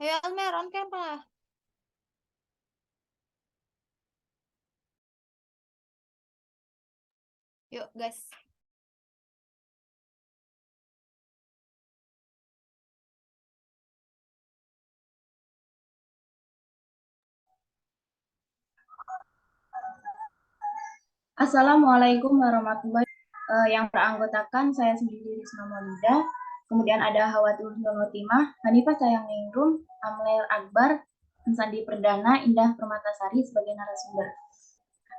Ayo Almer, on cam lah. Yuk guys. Assalamualaikum warahmatullahi wabarakatuh. Yang beranggotakan saya sendiri Risma Maulida, kemudian ada Hawatul Timah, Hanifah Cayangningrum, Amlel Akbar, Sandi Perdana, Indah Permatasari sebagai narasumber.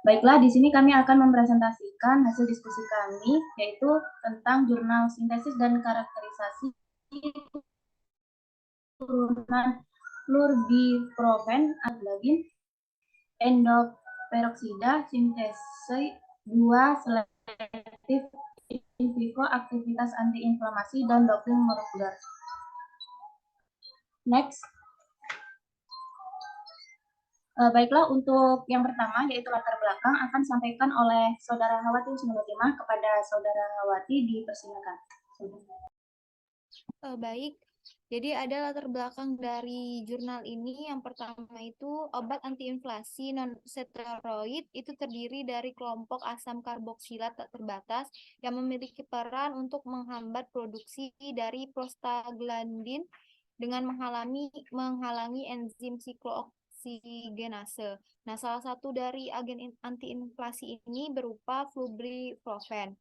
Baiklah, di sini kami akan mempresentasikan hasil diskusi kami, yaitu tentang jurnal sintesis dan karakterisasi turunan fluorbiprofen aglagin endoperoksida sintese 2 selektif in vivo aktivitas antiinflamasi dan doping molekuler. Next. Baiklah, untuk yang pertama yaitu latar belakang akan disampaikan oleh Saudara Hawati Husnul kepada Saudara Hawati, dipersilakan. Baik, jadi ada latar belakang dari jurnal ini. Yang pertama itu obat antiinflasi non-steroid itu terdiri dari kelompok asam karboksilat tak terbatas yang memiliki peran untuk menghambat produksi dari prostaglandin dengan menghalangi enzim siklooksidgenase. Nah, salah satu dari agen antiinflasi ini berupa flurbiprofen.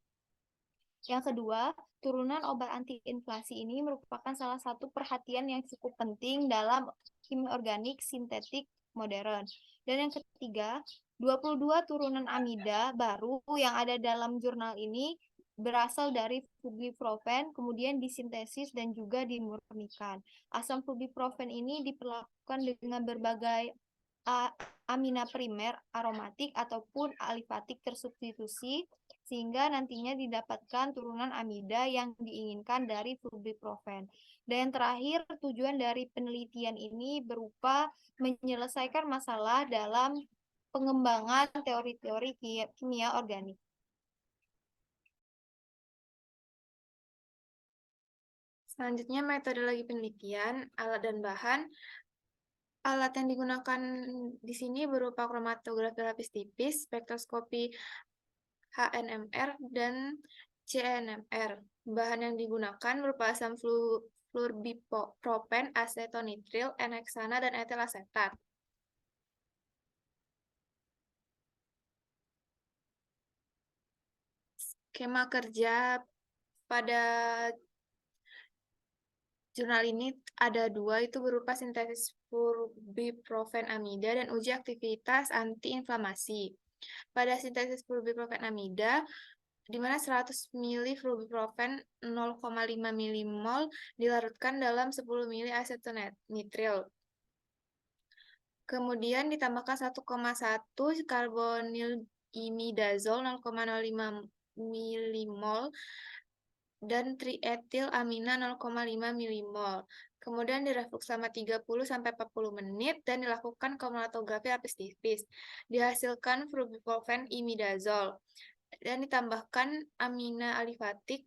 Yang kedua, turunan obat antiinflasi ini merupakan salah satu perhatian yang cukup penting dalam kimia organik sintetik modern. Dan yang ketiga, 22 turunan amida baru yang ada dalam jurnal ini berasal dari flurbiprofen, kemudian disintesis dan juga dimurnikan. Asam flurbiprofen ini diperlakukan dengan berbagai amina primer, aromatik, ataupun alifatik tersubstitusi, sehingga nantinya didapatkan turunan amida yang diinginkan dari flurbiprofen. Dan yang terakhir, tujuan dari penelitian ini berupa menyelesaikan masalah dalam pengembangan teori-teori kimia organik. Selanjutnya, metodologi penelitian, alat dan bahan. Alat yang digunakan di sini berupa kromatografi lapis tipis, spektroskopi HNMR, dan CNMR. Bahan yang digunakan berupa asam flurbipropen, asetonitril, N-heksana, dan etil asetat. Skema kerja pada jurnal ini ada dua, itu berupa sintesis flurbiprofen amida dan uji aktivitas antiinflamasi. Pada sintesis flurbiprofen amida, di mana 100 ml flurbiprofen 0,5 milimol dilarutkan dalam 10 ml asetonitril. Kemudian ditambahkan 1,1 karbonil imidazol 0,05 milimol dan trietil amina 0,5 milimol. Kemudian direflux selama 30-40 menit dan dilakukan kromatografi lapis tipis. Dihasilkan flurbiprofen imidazol dan ditambahkan amina alifatik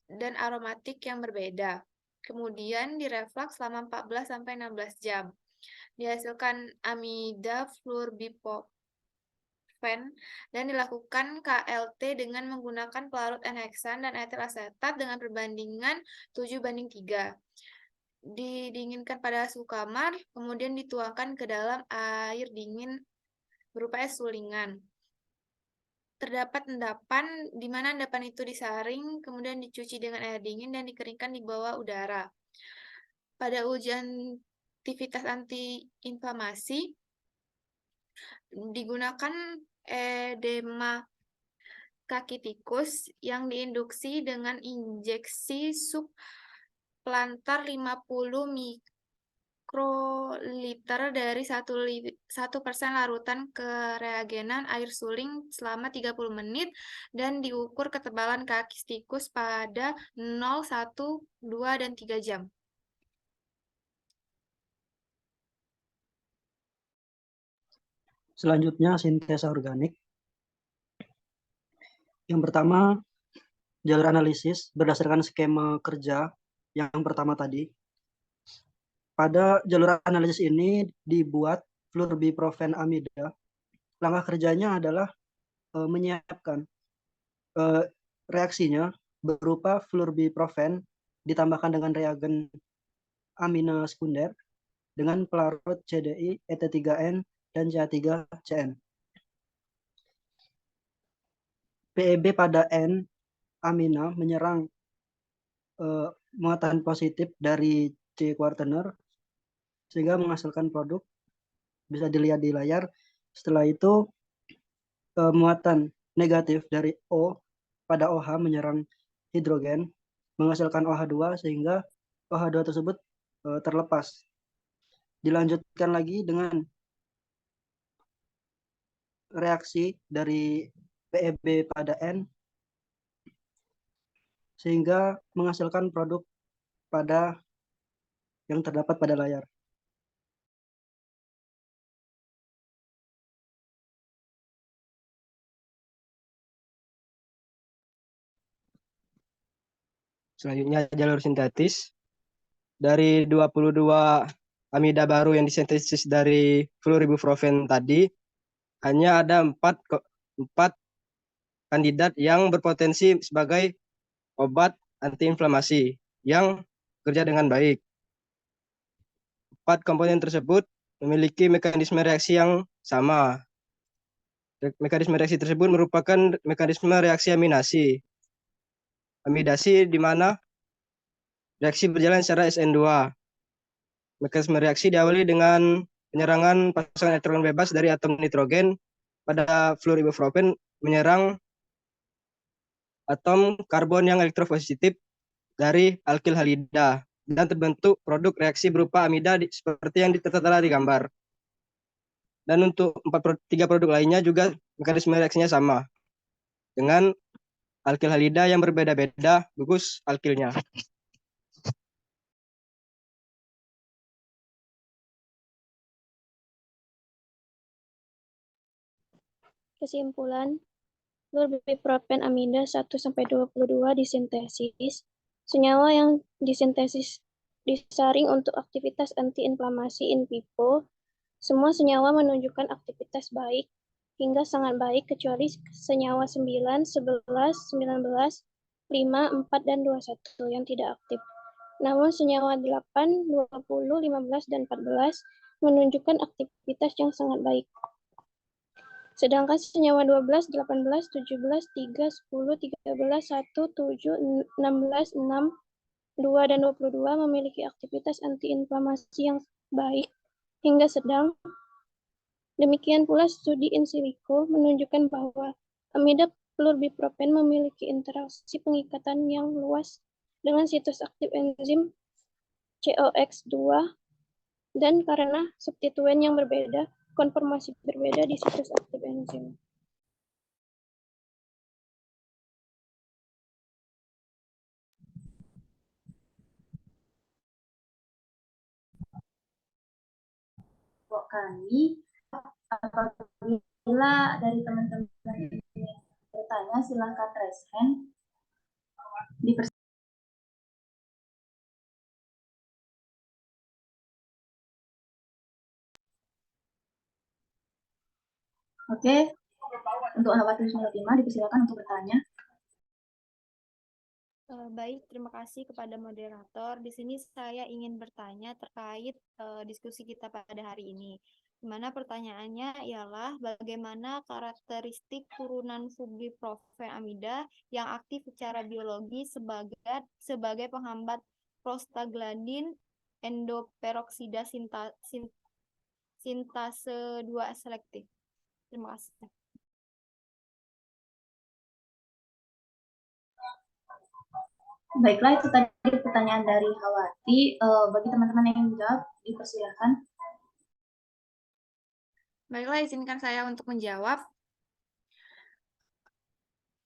dan aromatik yang berbeda. Kemudian direflux selama 14-16 jam. Dihasilkan amida flurbiprofen dan dilakukan KLT dengan menggunakan pelarut N-heksan dan etil asetat dengan perbandingan 7:3. Didinginkan pada suhu kamar, kemudian dituangkan ke dalam air dingin berupa es sulingan. Terdapat endapan, di mana endapan itu disaring, kemudian dicuci dengan air dingin dan dikeringkan di bawah udara. Pada ujian aktivitas antiinflamasi, digunakan edema kaki tikus yang diinduksi dengan injeksi subplantar 50 mikroliter dari 1% larutan kereagenan air suling selama 30 menit dan diukur ketebalan kaki tikus pada 0, 1, 2, dan 3 jam. Selanjutnya, sintesa organik. Yang pertama, jalur analisis berdasarkan skema kerja yang pertama tadi. pada jalur analisis ini dibuat fluorbiprofenamida. Langkah kerjanya adalah menyiapkan reaksinya berupa fluorbiprofen ditambahkan dengan reagen amina sekunder dengan pelarut CDI, ET3N, dan CH3CN. PEB pada N amina menyerang muatan positif dari C quaterner sehingga menghasilkan produk, bisa dilihat di layar. Setelah itu muatan negatif dari O pada OH menyerang hidrogen menghasilkan OH2 sehingga OH2 tersebut terlepas. Dilanjutkan lagi dengan reaksi dari PEB pada N sehingga menghasilkan produk pada yang terdapat pada layar. Selanjutnya jalur sintetis. Dari 22 amida baru yang disintesis dari fluorbiprofen tadi, hanya ada 4 kandidat yang berpotensi sebagai obat antiinflamasi yang bekerja dengan baik. 4 komponen tersebut memiliki mekanisme reaksi yang sama. Mekanisme reaksi tersebut merupakan mekanisme reaksi aminasi. Amidasi di mana reaksi berjalan secara SN2. Mekanisme reaksi diawali dengan penyerangan pasangan elektron bebas dari atom nitrogen pada fluorbiprofen menyerang atom karbon yang elektropositif dari alkil halida dan terbentuk produk reaksi berupa amida seperti yang tertera di gambar. Dan untuk 3 produk lainnya juga mekanisme reaksinya sama dengan alkil halida yang berbeda-beda gugus alkilnya. Kesimpulan, fluorbiprofen amida 1-22 disintesis. Senyawa yang disintesis disaring untuk aktivitas antiinflamasi in vivo. Semua senyawa menunjukkan aktivitas baik hingga sangat baik kecuali senyawa 9, 11, 19, 5, 4, dan 21 yang tidak aktif. Namun senyawa 8, 20, 15, dan 14 menunjukkan aktivitas yang sangat baik. Sedangkan senyawa 12, 18, 17, 3, 10, 13, 1, 7, 16, 6, 2, dan 22 memiliki aktivitas antiinflamasi yang baik hingga sedang. Demikian pula studi in silico menunjukkan bahwa amida fluorbiprofen memiliki interaksi pengikatan yang luas dengan situs aktif enzim COX-2 dan karena substituen yang berbeda, konformasi berbeda di situs aktif enzim. Kami, apabila dari teman-teman bertanya, silakan raise hand. Oke, untuk Hawa 705 dipersilakan untuk bertanya. Baik, terima kasih kepada moderator. Di sini saya ingin bertanya terkait diskusi kita pada hari ini. Di mana pertanyaannya ialah bagaimana karakteristik turunan fluorbiprofen amida yang aktif secara biologi sebagai penghambat prostaglandin endoperoksida sintase 2 selektif. Terima kasih. Baiklah, itu tadi pertanyaan dari Hawati. Bagi teman-teman yang ingin menjawab, dipersilakan. Baiklah, izinkan saya untuk menjawab.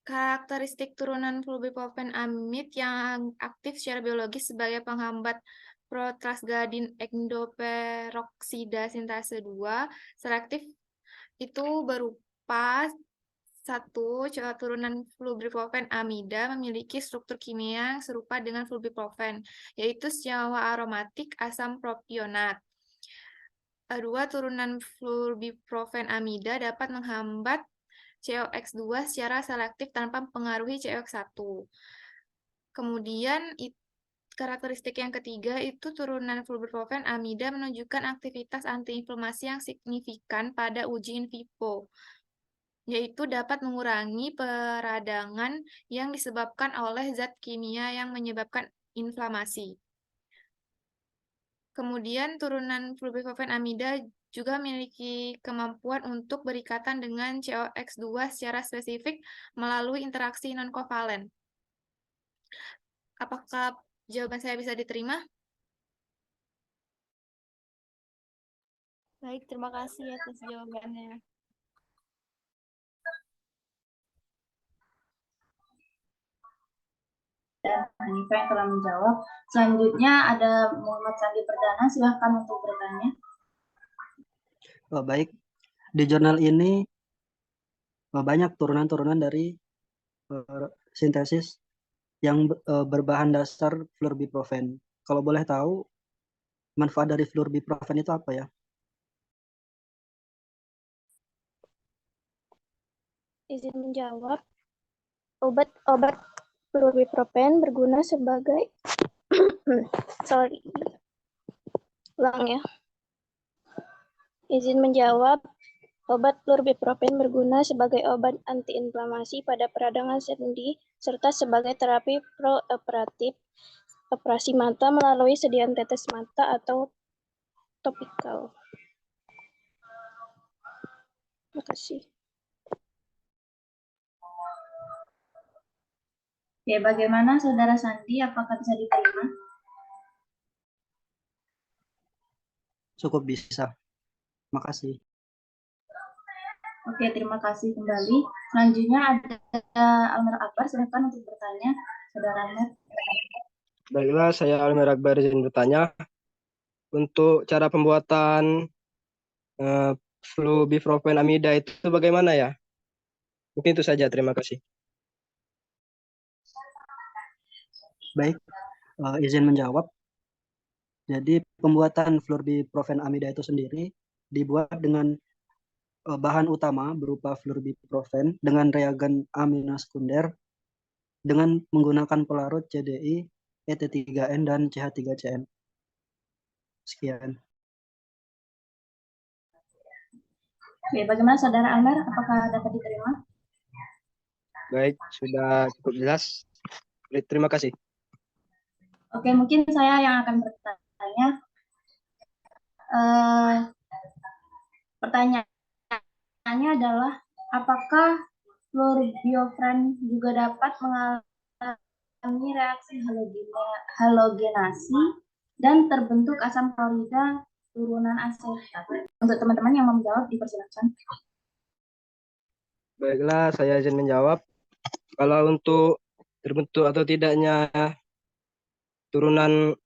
Karakteristik turunan fluorbiprofen amid yang aktif secara biologis sebagai penghambat protrasgadin endoperoksida sintase 2 selektif itu berupa 1, turunan flubiprofen amida memiliki struktur kimia yang serupa dengan flubiprofen, yaitu senyawa aromatik asam propionat. 2, turunan flubiprofen amida dapat menghambat COX2 secara selektif tanpa mempengaruhi COX1. Kemudian karakteristik yang ketiga itu turunan flubiprofen amida menunjukkan aktivitas antiinflamasi yang signifikan pada uji in vivo, yaitu dapat mengurangi peradangan yang disebabkan oleh zat kimia yang menyebabkan inflamasi. Kemudian turunan flubiprofen amida juga memiliki kemampuan untuk berikatan dengan COX2 secara spesifik melalui interaksi non-kovalen. Apakah jawaban saya bisa diterima? Baik, terima kasih atas jawabannya. Dan Hanifah yang telah menjawab. Selanjutnya ada Muhammad Sandi Perdana, silahkan untuk bertanya. Baik, di jurnal ini banyak turunan-turunan dari sintesis yang berbahan dasar fluorbiprofen. Kalau boleh tahu, manfaat dari fluorbiprofen itu apa ya? Izin menjawab. Obat-obat fluorbiprofen berguna sebagai ulang ya. Izin menjawab. Obat fluorbiprofen berguna sebagai obat antiinflamasi pada peradangan sendi serta sebagai terapi preoperatif operasi mata melalui sediaan tetes mata atau topikal. Terima kasih. Oke, bagaimana Saudara Sandi? Apakah bisa diterima? Cukup bisa. Makasih. Oke, terima kasih kembali. Selanjutnya ada Almer Akbar, silakan untuk bertanya, Saudara Almer. Baiklah, saya Almer Akbar izin bertanya. Untuk cara pembuatan flubiprofen amida itu bagaimana ya? Mungkin itu saja, terima kasih. Baik, izin menjawab. Jadi pembuatan fluorbiprofen amida itu sendiri dibuat dengan bahan utama berupa fluorbiprofen dengan reagen amina sekunder dengan menggunakan pelarut CDI, ET3N, dan CH3CN. Sekian. Oke, bagaimana Saudara Almer? Apakah dapat diterima? Baik, sudah cukup jelas. Terima kasih. Oke, mungkin saya yang akan bertanya. Pertanyaannya adalah, apakah fluorbiprofen juga dapat mengalami reaksi halogenasi dan terbentuk asam klorida turunan asetat? Untuk teman-teman yang mau menjawab, dipersilakan. Baiklah, saya izin menjawab. Kalau untuk terbentuk atau tidaknya turunan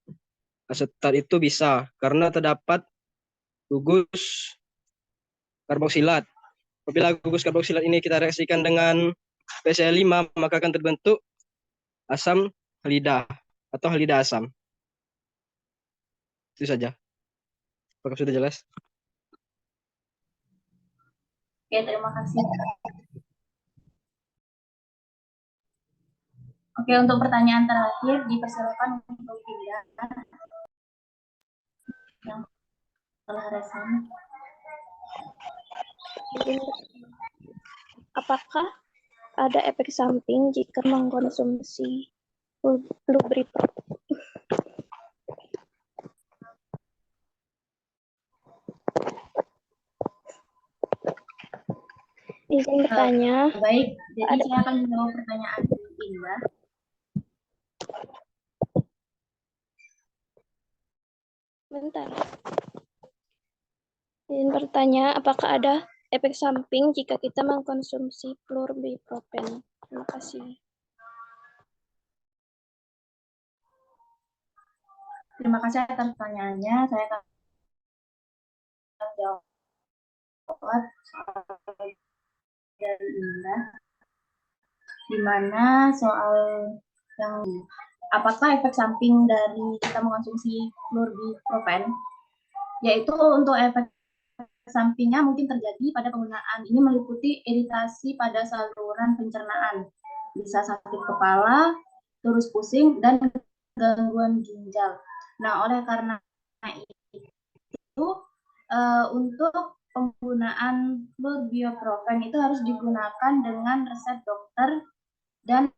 asetat itu bisa, karena terdapat gugus karboksilat. Apabila gugus karboksilat ini kita reaksikan dengan PCl5, maka akan terbentuk asam halida atau halida asam. Itu saja. Apakah sudah jelas? Oke, terima kasih. Oke, untuk pertanyaan terakhir, dipersilakan untuk pindah yang telah resen. Apakah ada efek samping jika mengkonsumsi fluorbiprofen? Izin bertanya. Baik, jadi saya akan menjawab pertanyaan Indah. Bentar. Izin bertanya, apakah ada efek samping jika kita mengkonsumsi fluorbiprofen? Terima kasih. Terima kasih atas pertanyaannya. Saya akan menjawab dan Indah, di mana soal yang apakah efek samping dari kita mengonsumsi flurbiprofen, yaitu untuk efek sampingnya mungkin terjadi pada penggunaan ini meliputi iritasi pada saluran pencernaan, bisa sakit kepala, terus pusing, dan gangguan ginjal. Nah, oleh karena itu untuk penggunaan flurbiprofen itu harus digunakan dengan resep dokter dan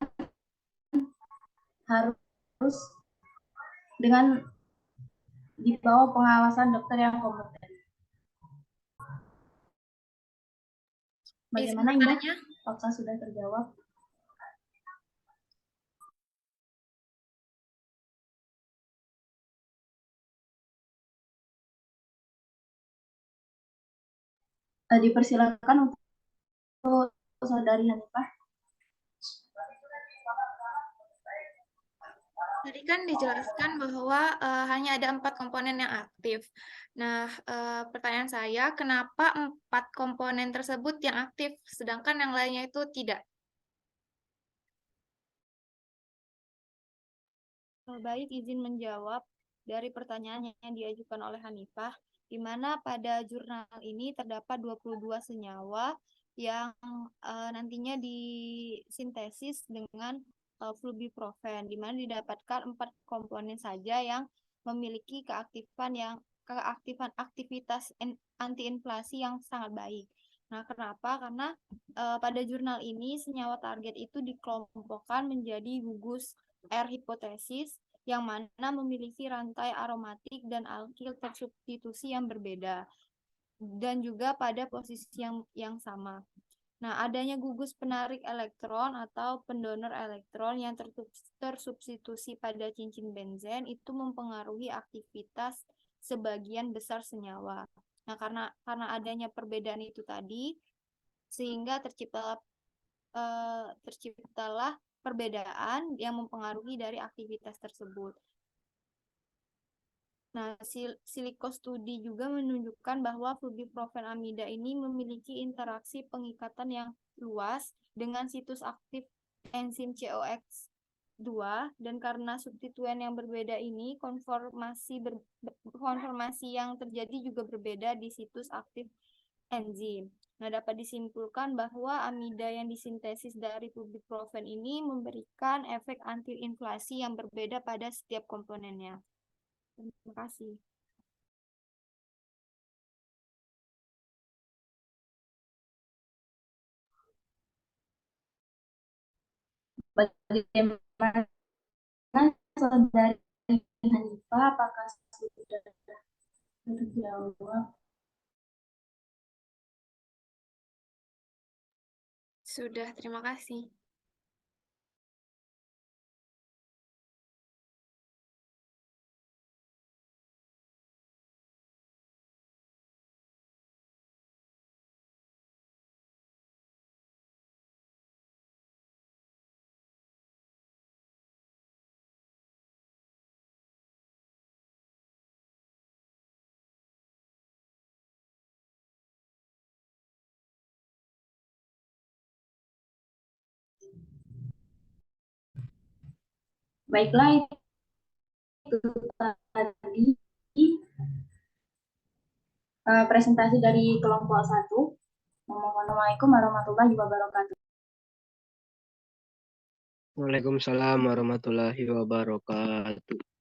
harus dengan di bawah pengawasan dokter yang kompeten. Bagaimana Indah? Apakah sudah terjawab? Dipersilakan untuk saudari Hanifah. Tadi kan dijelaskan bahwa hanya ada 4 komponen yang aktif. Nah, pertanyaan saya, kenapa 4 komponen tersebut yang aktif, sedangkan yang lainnya itu tidak? Baik, izin menjawab dari pertanyaan yang diajukan oleh Hanifah, di mana pada jurnal ini terdapat 22 senyawa yang nantinya disintesis dengan flurbiprofen, di mana didapatkan 4 komponen saja yang memiliki keaktifan aktivitas antiinflasi yang sangat baik. Nah, kenapa? Karena pada jurnal ini senyawa target itu dikelompokkan menjadi gugus R hipotesis yang mana memiliki rantai aromatik dan alkil tersubstitusi yang berbeda dan juga pada posisi yang sama. Nah, adanya gugus penarik elektron atau pendonor elektron yang tersubstitusi pada cincin benzen itu mempengaruhi aktivitas sebagian besar senyawa. Nah, karena adanya perbedaan itu tadi, sehingga terciptalah perbedaan yang mempengaruhi dari aktivitas tersebut. Nah, Siliko studi juga menunjukkan bahwa flurbiprofen amida ini memiliki interaksi pengikatan yang luas dengan situs aktif enzim COX-2, dan karena substituen yang berbeda ini, konformasi yang terjadi juga berbeda di situs aktif enzim. Nah, dapat disimpulkan bahwa amida yang disintesis dari flurbiprofen ini memberikan efek antiinflasi yang berbeda pada setiap komponennya. Terima kasih. Bagaimana saudari Hanifah, apakah sudah terjawab? Sudah, terima kasih. Baiklah, itu tadi presentasi dari kelompok 1. Assalamualaikum warahmatullahi wabarakatuh. Waalaikumsalam warahmatullahi wabarakatuh.